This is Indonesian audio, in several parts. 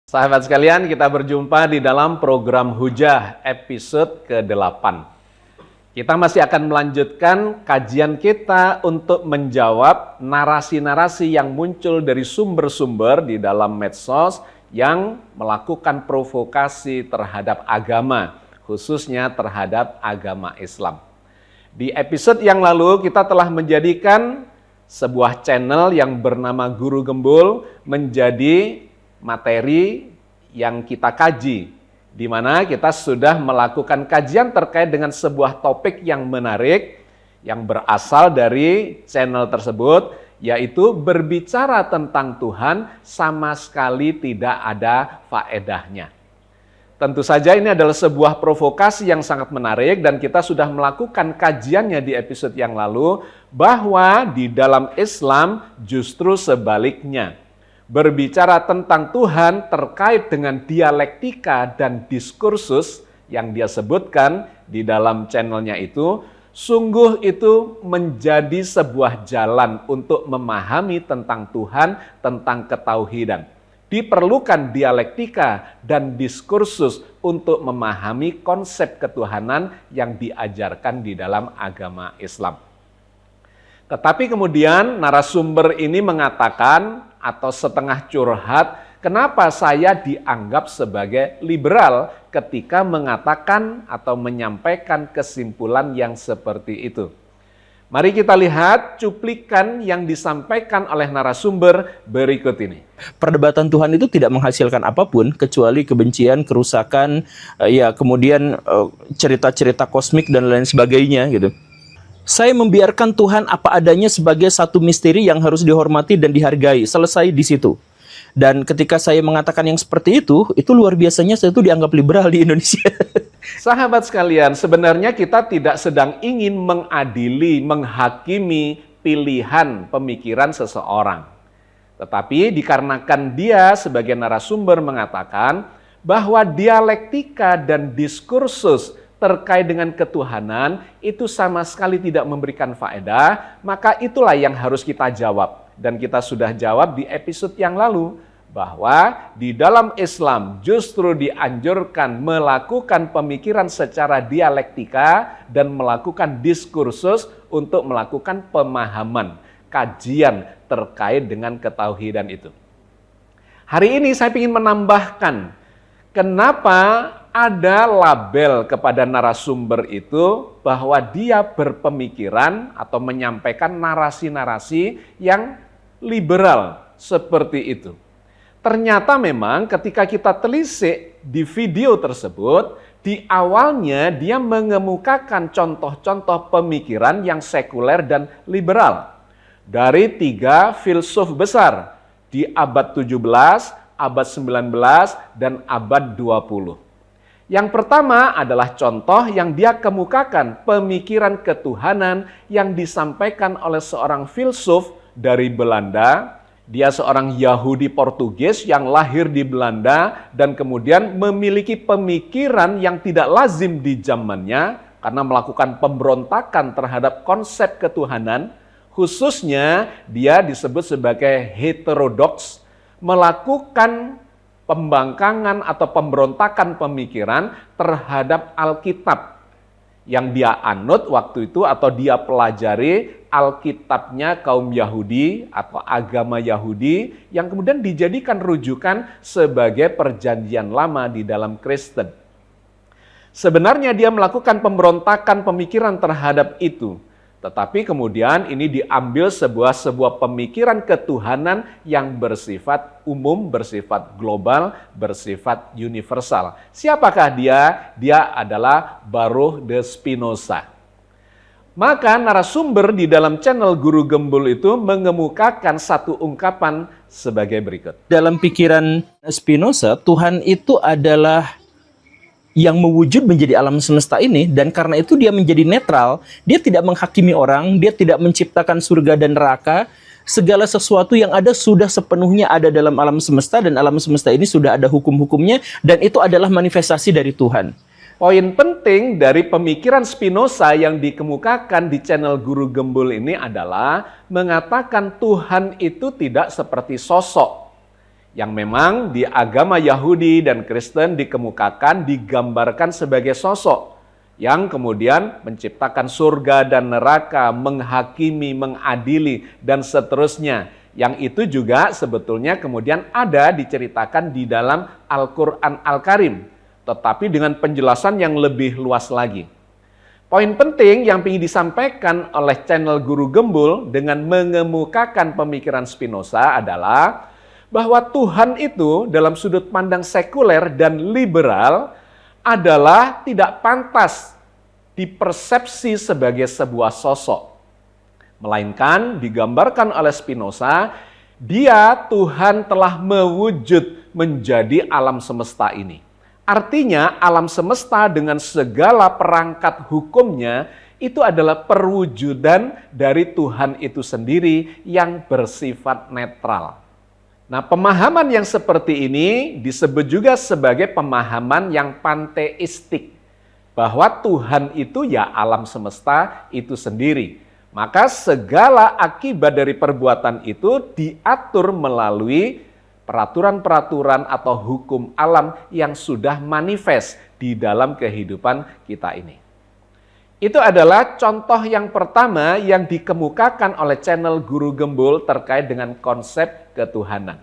Sahabat sekalian, kita berjumpa di dalam program Hujah episode ke-8. Kita masih akan melanjutkan kajian kita untuk menjawab narasi-narasi yang muncul dari sumber-sumber di dalam medsos yang melakukan provokasi terhadap agama, khususnya terhadap agama Islam. Di episode yang lalu kita telah menjadikan sebuah channel yang bernama Guru Gembul menjadi materi yang kita kaji, di mana kita sudah melakukan kajian terkait dengan sebuah topik yang menarik yang berasal dari channel tersebut, yaitu berbicara tentang Tuhan sama sekali tidak ada faedahnya. Tentu saja ini adalah sebuah provokasi yang sangat menarik dan kita sudah melakukan kajiannya di episode yang lalu, bahwa di dalam Islam justru sebaliknya. Berbicara tentang Tuhan terkait dengan dialektika dan diskursus yang dia sebutkan di dalam channelnya itu, sungguh itu menjadi sebuah jalan untuk memahami tentang Tuhan, tentang ketauhidan. Diperlukan dialektika dan diskursus untuk memahami konsep ketuhanan yang diajarkan di dalam agama Islam. Tetapi kemudian narasumber ini mengatakan, atau setengah curhat, kenapa saya dianggap sebagai liberal ketika mengatakan atau menyampaikan kesimpulan yang seperti itu. Mari kita lihat cuplikan yang disampaikan oleh narasumber berikut ini. Perdebatan Tuhan itu tidak menghasilkan apapun kecuali kebencian, kerusakan, kemudian cerita-cerita kosmik dan lain sebagainya gitu. Saya membiarkan Tuhan apa adanya sebagai satu misteri yang harus dihormati dan dihargai. Selesai di situ. Dan ketika saya mengatakan yang seperti itu luar biasanya saya itu dianggap liberal di Indonesia. Sahabat sekalian, sebenarnya kita tidak sedang ingin mengadili, menghakimi pilihan pemikiran seseorang. Tetapi dikarenakan dia sebagai narasumber mengatakan bahwa dialektika dan diskursus terkait dengan ketuhanan itu sama sekali tidak memberikan faedah, maka itulah yang harus kita jawab. Dan kita sudah jawab di episode yang lalu, bahwa di dalam Islam justru dianjurkan melakukan pemikiran secara dialektika dan melakukan diskursus untuk melakukan pemahaman, kajian terkait dengan ketauhidan itu. Hari ini saya ingin menambahkan, kenapa ada label kepada narasumber itu bahwa dia berpemikiran atau menyampaikan narasi-narasi yang liberal seperti itu. Ternyata memang ketika kita telisik di video tersebut, di awalnya dia mengemukakan contoh-contoh pemikiran yang sekuler dan liberal dari 3 filsuf besar di abad 17, abad 19, dan abad 20. Yang pertama adalah contoh yang dia kemukakan, pemikiran ketuhanan yang disampaikan oleh seorang filsuf dari Belanda. Dia seorang Yahudi Portugis yang lahir di Belanda dan kemudian memiliki pemikiran yang tidak lazim di zamannya karena melakukan pemberontakan terhadap konsep ketuhanan. Khususnya dia disebut sebagai heterodoks, melakukan pembangkangan atau pemberontakan pemikiran terhadap Alkitab yang dia anut waktu itu atau dia pelajari Alkitabnya kaum Yahudi atau agama Yahudi yang kemudian dijadikan rujukan sebagai perjanjian lama di dalam Kristen. Sebenarnya dia melakukan pemberontakan pemikiran terhadap itu. Tetapi kemudian ini diambil sebuah pemikiran ketuhanan yang bersifat umum, bersifat global, bersifat universal. Siapakah dia? Dia adalah Baruch de Spinoza. Maka narasumber di dalam channel Guru Gembul itu mengemukakan satu ungkapan sebagai berikut. Dalam pikiran Spinoza, Tuhan itu adalah yang mewujud menjadi alam semesta ini, dan karena itu dia menjadi netral, dia tidak menghakimi orang, dia tidak menciptakan surga dan neraka, segala sesuatu yang ada sudah sepenuhnya ada dalam alam semesta, dan alam semesta ini sudah ada hukum-hukumnya, dan itu adalah manifestasi dari Tuhan. Poin penting dari pemikiran Spinoza yang dikemukakan di channel Guru Gembul ini adalah mengatakan Tuhan itu tidak seperti sosok yang memang di agama Yahudi dan Kristen dikemukakan, digambarkan sebagai sosok yang kemudian menciptakan surga dan neraka, menghakimi, mengadili, dan seterusnya. Yang itu juga sebetulnya kemudian ada diceritakan di dalam Al-Quran Al-Karim, tetapi dengan penjelasan yang lebih luas lagi. Poin penting yang ingin disampaikan oleh channel Guru Gembul dengan mengemukakan pemikiran Spinoza adalah bahwa Tuhan itu dalam sudut pandang sekuler dan liberal adalah tidak pantas dipersepsi sebagai sebuah sosok. Melainkan digambarkan oleh Spinoza, dia Tuhan telah mewujud menjadi alam semesta ini. Artinya alam semesta dengan segala perangkat hukumnya itu adalah perwujudan dari Tuhan itu sendiri yang bersifat netral. Nah, pemahaman yang seperti ini disebut juga sebagai pemahaman yang panteistik, bahwa Tuhan itu ya alam semesta itu sendiri. Maka segala akibat dari perbuatan itu diatur melalui peraturan-peraturan atau hukum alam yang sudah manifest di dalam kehidupan kita ini. Itu adalah contoh yang pertama yang dikemukakan oleh channel Guru Gembul terkait dengan konsep ketuhanan.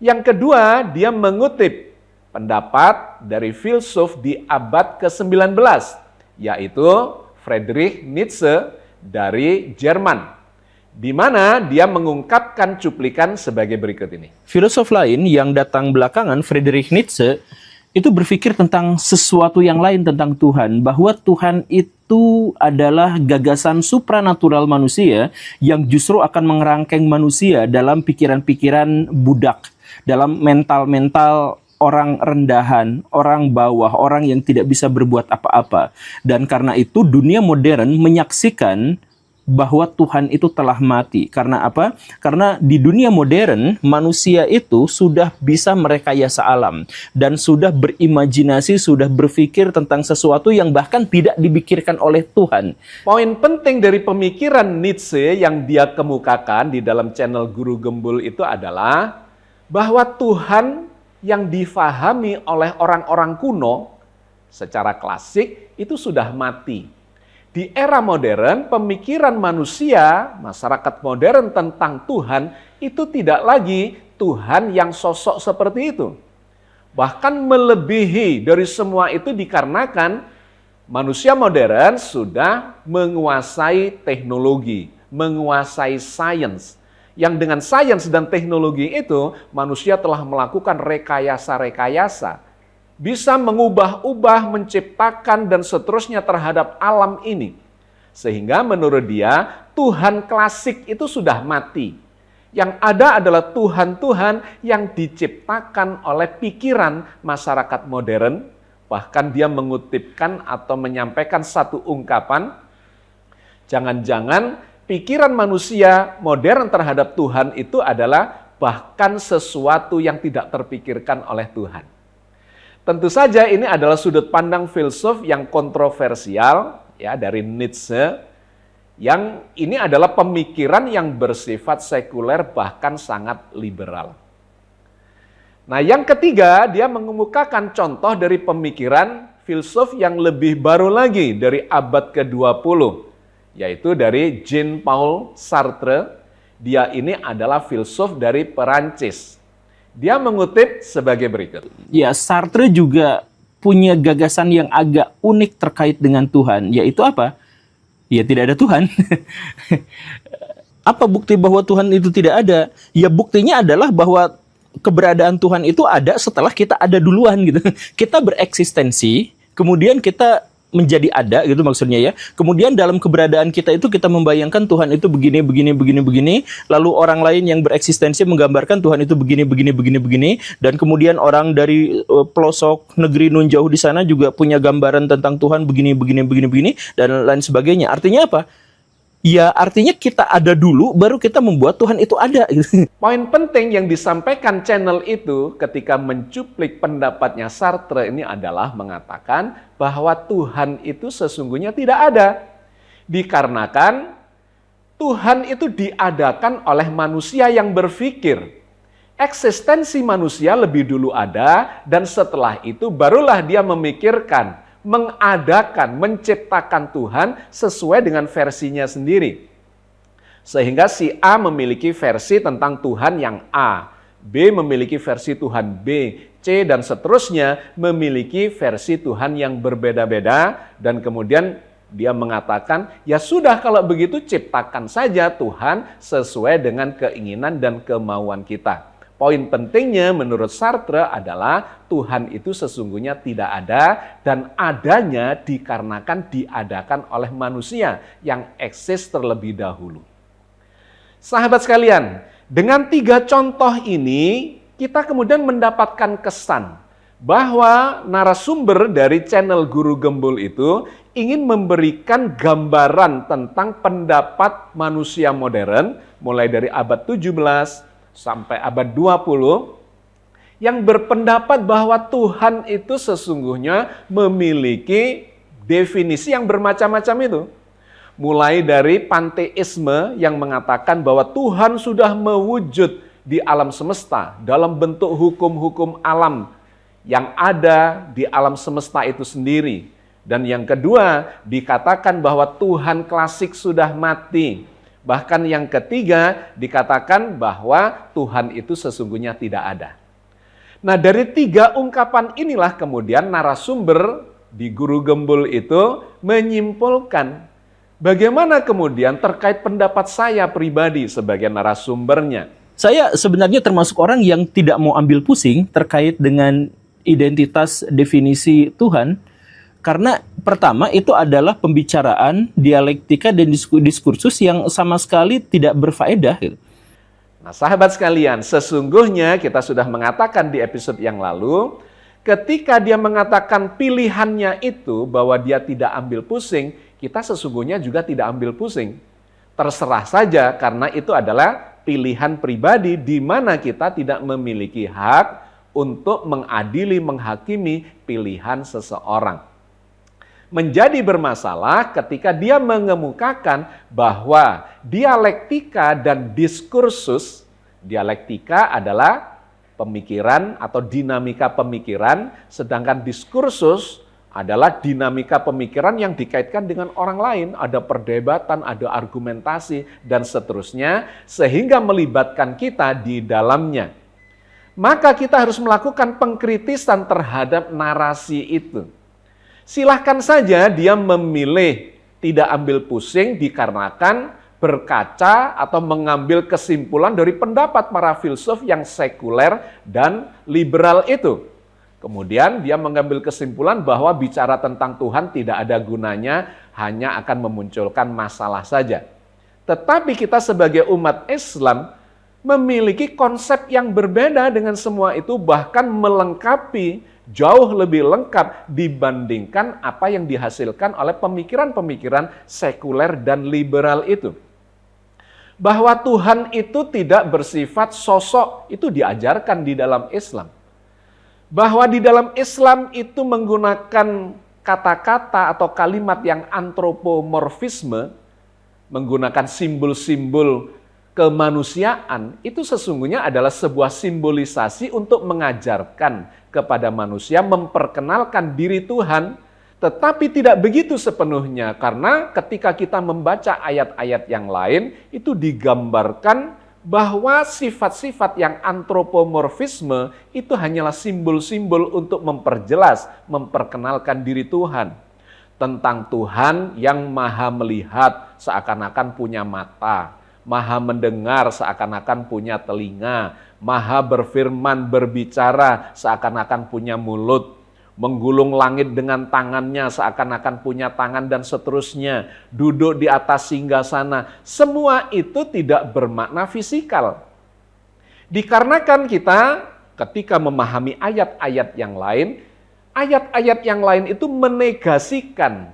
Yang kedua, dia mengutip pendapat dari filsuf di abad ke-19, yaitu Friedrich Nietzsche dari Jerman, di mana dia mengungkapkan cuplikan sebagai berikut ini. Filosof lain yang datang belakangan, Friedrich Nietzsche, itu berpikir tentang sesuatu yang lain tentang Tuhan, bahwa Tuhan itu adalah gagasan supranatural manusia yang justru akan mengerangkeng manusia dalam pikiran-pikiran budak, dalam mental-mental orang rendahan, orang bawah, orang yang tidak bisa berbuat apa-apa. Dan karena itu dunia modern menyaksikan bahwa Tuhan itu telah mati. Karena apa? Karena di dunia modern, manusia itu sudah bisa merekayasa alam. Dan sudah berimajinasi, sudah berpikir tentang sesuatu yang bahkan tidak dipikirkan oleh Tuhan. Poin penting dari pemikiran Nietzsche yang dia kemukakan di dalam channel Guru Gembul itu adalah bahwa Tuhan yang difahami oleh orang-orang kuno secara klasik itu sudah mati. Di era modern, pemikiran manusia, masyarakat modern tentang Tuhan, itu tidak lagi Tuhan yang sosok seperti itu. Bahkan melebihi dari semua itu dikarenakan manusia modern sudah menguasai teknologi, menguasai sains. Yang dengan sains dan teknologi itu, manusia telah melakukan rekayasa-rekayasa. Bisa mengubah-ubah, menciptakan, dan seterusnya terhadap alam ini. Sehingga menurut dia, Tuhan klasik itu sudah mati. Yang ada adalah Tuhan-Tuhan yang diciptakan oleh pikiran masyarakat modern. Bahkan dia mengutipkan atau menyampaikan satu ungkapan, jangan-jangan pikiran manusia modern terhadap Tuhan itu adalah bahkan sesuatu yang tidak terpikirkan oleh Tuhan. Tentu saja ini adalah sudut pandang filsuf yang kontroversial ya dari Nietzsche, yang ini adalah pemikiran yang bersifat sekuler bahkan sangat liberal. Nah, yang ketiga, dia mengemukakan contoh dari pemikiran filsuf yang lebih baru lagi dari abad ke-20, yaitu dari Jean-Paul Sartre. Dia ini adalah filsuf dari Perancis. Dia mengutip sebagai berikut. Ya, Sartre juga punya gagasan yang agak unik terkait dengan Tuhan, yaitu apa? Ya, tidak ada Tuhan. Apa bukti bahwa Tuhan itu tidak ada? Ya, buktinya adalah bahwa keberadaan Tuhan itu ada setelah kita ada duluan gitu. Kita bereksistensi, kemudian kita menjadi ada gitu maksudnya ya. Kemudian dalam keberadaan kita itu kita membayangkan Tuhan itu begini, lalu orang lain yang bereksistensi menggambarkan Tuhan itu begini, dan kemudian orang dari pelosok negeri nun jauh di sana juga punya gambaran tentang Tuhan begini, dan lain sebagainya. Artinya apa? Ya artinya kita ada dulu, baru kita membuat Tuhan itu ada. Poin penting yang disampaikan channel itu ketika mencuplik pendapatnya Sartre ini adalah mengatakan bahwa Tuhan itu sesungguhnya tidak ada. Dikarenakan Tuhan itu diadakan oleh manusia yang berpikir, Eksistensi manusia lebih dulu ada, dan setelah itu barulah dia memikirkan, mengadakan, menciptakan Tuhan sesuai dengan versinya sendiri. Sehingga si A memiliki versi tentang Tuhan yang A, B memiliki versi Tuhan B, C dan seterusnya memiliki versi Tuhan yang berbeda-beda, dan kemudian dia mengatakan, ya sudah kalau begitu ciptakan saja Tuhan sesuai dengan keinginan dan kemauan kita. Poin pentingnya menurut Sartre adalah Tuhan itu sesungguhnya tidak ada, dan adanya dikarenakan diadakan oleh manusia yang eksis terlebih dahulu. Sahabat sekalian, dengan 3 contoh ini kita kemudian mendapatkan kesan bahwa narasumber dari channel Guru Gembul itu ingin memberikan gambaran tentang pendapat manusia modern mulai dari abad 17 sampai abad 20 yang berpendapat bahwa Tuhan itu sesungguhnya memiliki definisi yang bermacam-macam itu. Mulai dari panteisme yang mengatakan bahwa Tuhan sudah mewujud di alam semesta dalam bentuk hukum-hukum alam yang ada di alam semesta itu sendiri. Dan yang kedua, dikatakan bahwa Tuhan klasik sudah mati. Bahkan yang ketiga, dikatakan bahwa Tuhan itu sesungguhnya tidak ada. Nah, dari 3 ungkapan inilah kemudian narasumber di Guru Gembul itu menyimpulkan bagaimana kemudian terkait pendapat saya pribadi sebagai narasumbernya. Saya sebenarnya termasuk orang yang tidak mau ambil pusing terkait dengan identitas definisi Tuhan. Karena pertama itu adalah pembicaraan, dialektika, dan diskursus yang sama sekali tidak berfaedah. Nah, sahabat sekalian, sesungguhnya kita sudah mengatakan di episode yang lalu, ketika dia mengatakan pilihannya itu bahwa dia tidak ambil pusing, kita sesungguhnya juga tidak ambil pusing. Terserah saja, karena itu adalah pilihan pribadi di mana kita tidak memiliki hak untuk mengadili, menghakimi pilihan seseorang. Menjadi bermasalah ketika dia mengemukakan bahwa dialektika dan diskursus, dialektika adalah pemikiran atau dinamika pemikiran, sedangkan diskursus adalah dinamika pemikiran yang dikaitkan dengan orang lain, ada perdebatan, ada argumentasi, dan seterusnya, sehingga melibatkan kita di dalamnya. Maka kita harus melakukan pengkritisan terhadap narasi itu. Silahkan saja dia memilih tidak ambil pusing dikarenakan berkaca atau mengambil kesimpulan dari pendapat para filsuf yang sekuler dan liberal itu. Kemudian dia mengambil kesimpulan bahwa bicara tentang Tuhan tidak ada gunanya, hanya akan memunculkan masalah saja. Tetapi kita sebagai umat Islam memiliki konsep yang berbeda dengan semua itu, bahkan melengkapi, jauh lebih lengkap dibandingkan apa yang dihasilkan oleh pemikiran-pemikiran sekuler dan liberal itu. Bahwa Tuhan itu tidak bersifat sosok, itu diajarkan di dalam Islam. Bahwa di dalam Islam itu menggunakan kata-kata atau kalimat yang antropomorfisme, menggunakan simbol-simbol kemanusiaan, itu sesungguhnya adalah sebuah simbolisasi untuk mengajarkan kepada manusia, memperkenalkan diri Tuhan, tetapi tidak begitu sepenuhnya, karena ketika kita membaca ayat-ayat yang lain, itu digambarkan bahwa sifat-sifat yang antropomorfisme itu hanyalah simbol-simbol untuk memperjelas, memperkenalkan diri Tuhan. Tentang Tuhan yang maha melihat seakan-akan punya mata, maha mendengar seakan-akan punya telinga, maha berfirman, berbicara seakan-akan punya mulut, menggulung langit dengan tangannya seakan-akan punya tangan, dan seterusnya, duduk di atas singgasana. Semua itu tidak bermakna fisikal. Dikarenakan kita ketika memahami ayat-ayat yang lain itu menegasikan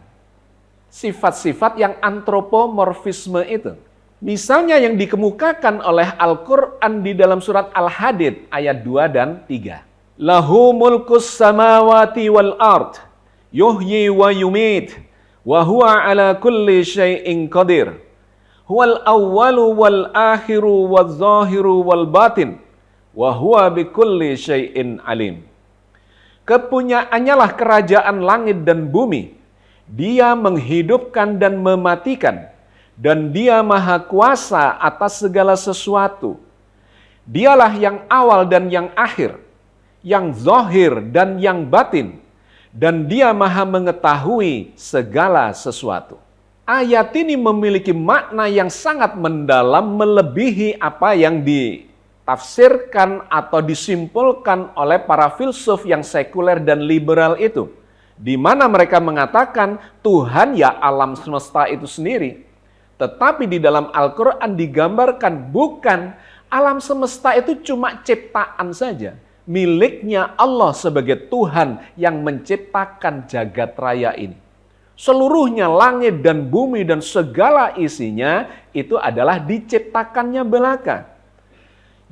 sifat-sifat yang antropomorfisme itu. Misalnya yang dikemukakan oleh Al-Quran di dalam surat Al-Hadid ayat 2 dan 3. Lahu mulkus samawati wal ard, yuhyi wa yumit, wa huwa ala kulli syai'in qadir. Huwal awwalu wal akhiru wal zahiru wal batin, wa huwa bikulli syai'in alim. Kepunyaannya lah kerajaan langit dan bumi. Dia menghidupkan dan mematikan, dan Dia maha kuasa atas segala sesuatu. Dialah yang awal dan yang akhir, yang zahir dan yang batin, dan Dia maha mengetahui segala sesuatu. Ayat ini memiliki makna yang sangat mendalam, melebihi apa yang ditafsirkan atau disimpulkan oleh para filsuf yang sekuler dan liberal itu. Di mana mereka mengatakan Tuhan ya alam semesta itu sendiri. Tetapi di dalam Al-Quran digambarkan bukan, alam semesta itu cuma ciptaan saja. Miliknya Allah sebagai Tuhan yang menciptakan jagat raya ini. Seluruhnya langit dan bumi dan segala isinya itu adalah diciptakannya belaka.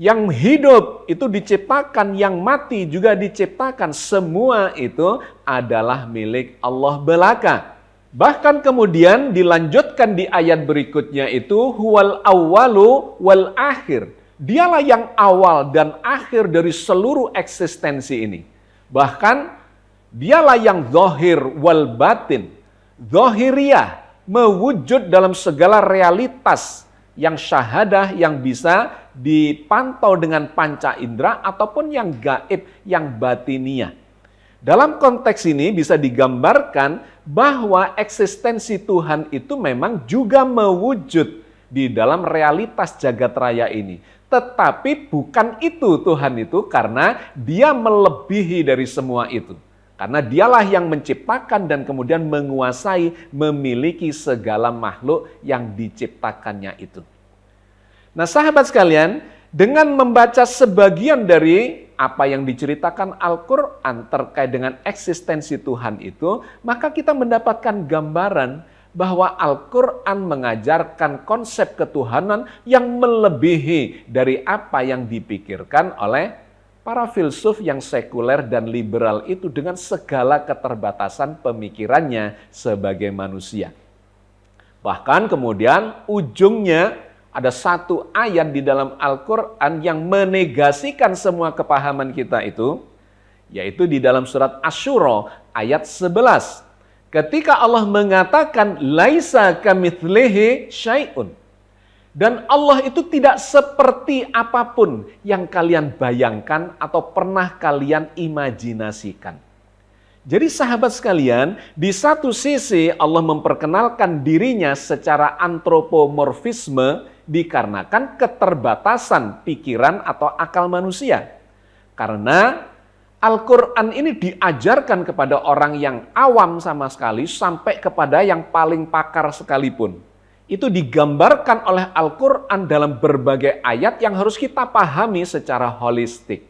Yang hidup itu diciptakan, yang mati juga diciptakan. Semua itu adalah milik Allah belaka. Bahkan kemudian dilanjutkan di ayat berikutnya itu, huwal awwalu wal akhir. Dialah yang awal dan akhir dari seluruh eksistensi ini. Bahkan dialah yang zahir wal batin. Zahiriyah, mewujud dalam segala realitas yang syahadah, yang bisa dipantau dengan panca indera, ataupun yang gaib, yang batiniah. Dalam konteks ini bisa digambarkan bahwa eksistensi Tuhan itu memang juga mewujud di dalam realitas jagat raya ini. Tetapi bukan itu Tuhan itu, karena Dia melebihi dari semua itu. Karena Dialah yang menciptakan dan kemudian menguasai, memiliki segala makhluk yang diciptakannya itu. Nah, sahabat sekalian, dengan membaca sebagian dari apa yang diceritakan Al-Quran terkait dengan eksistensi Tuhan itu, maka kita mendapatkan gambaran bahwa Al-Quran mengajarkan konsep ketuhanan yang melebihi dari apa yang dipikirkan oleh para filsuf yang sekuler dan liberal itu dengan segala keterbatasan pemikirannya sebagai manusia. Bahkan kemudian ujungnya ada satu ayat di dalam Al-Quran yang menegasikan semua kepahaman kita itu, yaitu di dalam surat Asy-Syura ayat 11. Ketika Allah mengatakan laisa kamitslihi syai'un. Dan Allah itu tidak seperti apapun yang kalian bayangkan atau pernah kalian imajinasikan. Jadi sahabat sekalian, di satu sisi Allah memperkenalkan dirinya secara antropomorfisme dikarenakan keterbatasan pikiran atau akal manusia. Karena Al-Quran ini diajarkan kepada orang yang awam sama sekali sampai kepada yang paling pakar sekalipun. Itu digambarkan oleh Al-Quran dalam berbagai ayat yang harus kita pahami secara holistik.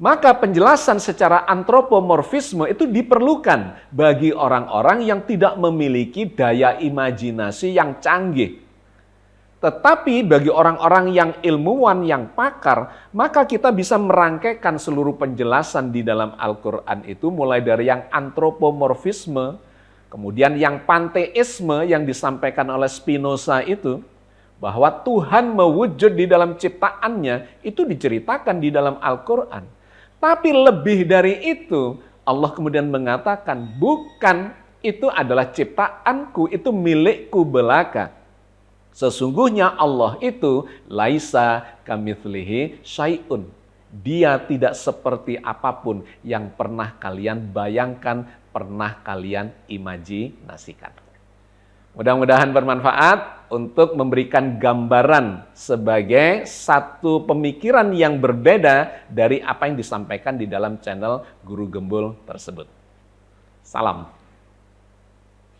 Maka penjelasan secara antropomorfisme itu diperlukan bagi orang-orang yang tidak memiliki daya imajinasi yang canggih. Tetapi bagi orang-orang yang ilmuwan, yang pakar, maka kita bisa merangkaikan seluruh penjelasan di dalam Al-Quran itu mulai dari yang antropomorfisme, kemudian yang panteisme yang disampaikan oleh Spinoza itu, bahwa Tuhan mewujud di dalam ciptaannya, itu diceritakan di dalam Al-Quran. Tapi lebih dari itu, Allah kemudian mengatakan, bukan, itu adalah ciptaanku, itu milikku belaka. Sesungguhnya Allah itu laisa kamitslihi syai'un. Dia tidak seperti apapun yang pernah kalian bayangkan, pernah kalian imajinasikan. Mudah-mudahan bermanfaat untuk memberikan gambaran sebagai satu pemikiran yang berbeda dari apa yang disampaikan di dalam channel Guru Gembul tersebut. Salam.